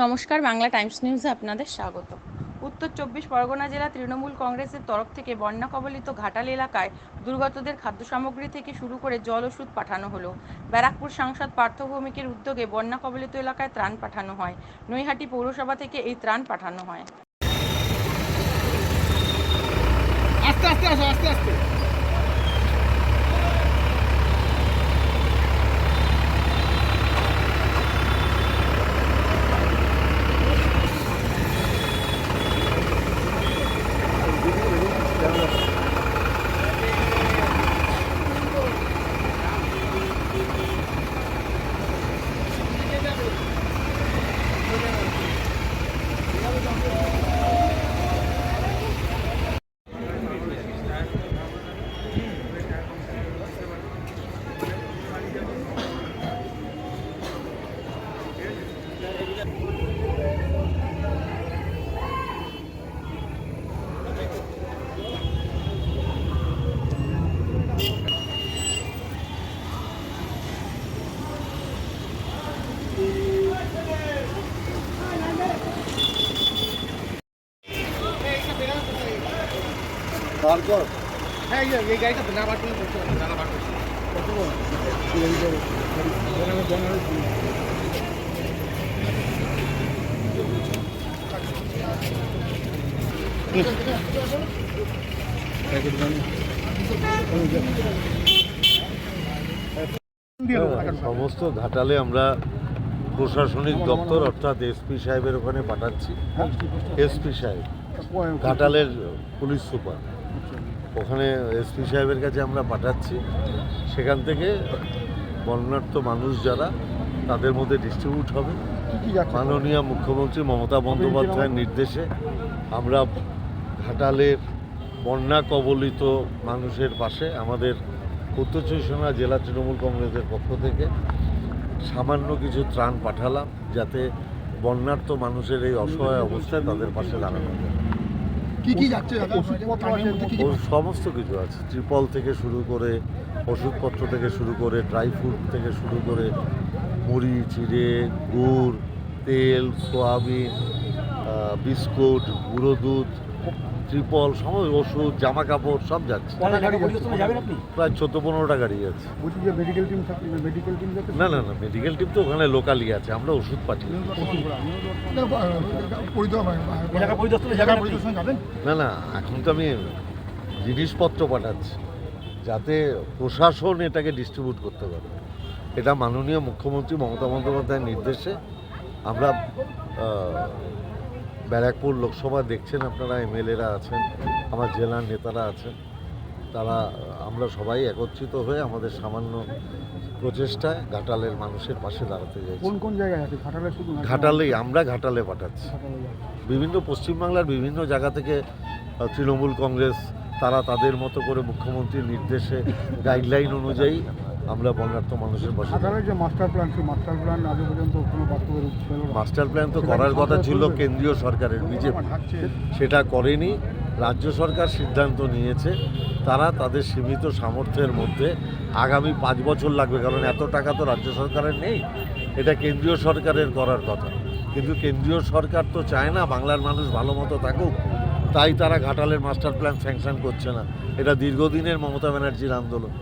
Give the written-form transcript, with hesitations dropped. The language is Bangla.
নমস্কার, বাংলা টাইমস নিউজে আপনাদের স্বাগত। উত্তর চব্বিশ পরগনা জেলা তৃণমূল কংগ্রেসের তরফ থেকে বন্যা কবলিত ঘাটাল এলাকায় দুর্গতদের খাদ্য সামগ্রী থেকে শুরু করে জল ওষুধ পাঠানো হলো। ব্যারাকপুর সাংসদ পার্থ ভৌমিকের উদ্যোগে বন্যা কবলিত এলাকায় ত্রাণ পাঠানো হয়। নৈহাটি পৌরসভা থেকে এই ত্রাণ পাঠানো হয়। আস্তে আস্তে আসো, আস্তে আস্তে। তারপর হ্যাঁ, এই গাড়িটা না বার করলে করতে হবে, না বার করতে সমস্ত ঘাটালে আমরা প্রশাসনিক দপ্তর অর্থাৎ এসপি সাহেবের ওখানে পাঠাচ্ছি। এসপি সাহেব ঘাটালের পুলিশ সুপার, ওখানে এসপি সাহেবের কাছে আমরা পাঠাচ্ছি। সেখান থেকে বন্যার্ত মানুষ যারা, তাদের মধ্যে ডিস্ট্রিবিউট হবে। মাননীয় মুখ্যমন্ত্রী মমতা বন্দ্যোপাধ্যায়ের নির্দেশে আমরা ঘাটালের বন্যা কবলিত মানুষের পাশে আমাদের উত্তর চব্বিশ পরগনা জেলা তৃণমূল কংগ্রেসের পক্ষ থেকে সামান্য কিছু ত্রাণ পাঠালাম, যাতে বন্যার্ত মানুষের এই অসহায় অবস্থায় তাদের পাশে দাঁড়ানো যায়। কি কি যাচ্ছে? ওষুধপত্র আছে, সমস্ত কিছু আছে, ত্রিপল থেকে শুরু করে, ওষুধপত্র থেকে শুরু করে, ড্রাই ফ্রুট থেকে শুরু করে, মুড়ি, চিড়ে, গুড়, তেল, সোয়াবিন, বিস্কুট, গুঁড়ো দুধ, ত্রিপল, সমস্ত ওষুধ, জামা কাপড় সব যাচ্ছে। প্রায় 14-15টা গাড়ি আছে। মেডিকেল টিম থাকবে, মেডিকেল টিম যাচ্ছে না না না, মেডিকেল টিম তো ওখানে লোকালি আছে, আমরা ওষুধ পাঠিয়ে। না না, এখন তো আমি জিনিসপত্র পাঠাচ্ছি যাতে প্রশাসন এটাকে ডিস্ট্রিবিউট করতে পারে। এটা মাননীয় মুখ্যমন্ত্রী মমতা বন্দ্যোপাধ্যায়ের নির্দেশে আমরা ব্যারাকপুর লোকসভা দেখছেন আপনারা, এমএলএরা আছেন, আমার জেলার নেতারা আছেন, তারা আমরা সবাই একত্রিত হয়ে আমাদের সামান্য প্রচেষ্টায় ঘাটালের মানুষের পাশে দাঁড়াতে যাই। কোন কোন জায়গায় আছে? ঘাটালে শুধু ঘাটালেই, আমরা ঘাটালে পাঠাচ্ছি। বিভিন্ন পশ্চিমবাংলার বিভিন্ন জায়গা থেকে তৃণমূল কংগ্রেস তারা তাদের মতো করে মুখ্যমন্ত্রীর নির্দেশে গাইডলাইন অনুযায়ী আমরা বন্যার্ত মানুষের পাশে। ঘাটালের যে মাস্টার প্ল্যান, সেই মাস্টার প্ল্যান আজ পর্যন্ত কোনো বাস্তবে রূপ ছিল না। মাস্টার প্ল্যান তো করার কথা ছিল কেন্দ্রীয় সরকারের, বিজেপি সেটা করেনি। রাজ্য সরকার সিদ্ধান্ত নিয়েছে তারা তাদের সীমিত সামর্থ্যের মধ্যে আগামী 5 বছর লাগবে, কারণ এত টাকা তো রাজ্য সরকারের নেই, এটা কেন্দ্রীয় সরকারের করার কথা। কিন্তু কেন্দ্রীয় সরকার তো চায় না বাংলার মানুষ ভালো মতো থাকুক, তাই তারা ঘাটালের মাস্টার প্ল্যান স্যাংশন করছে না। এটা দীর্ঘদিনের মমতা ব্যানার্জির আন্দোলন।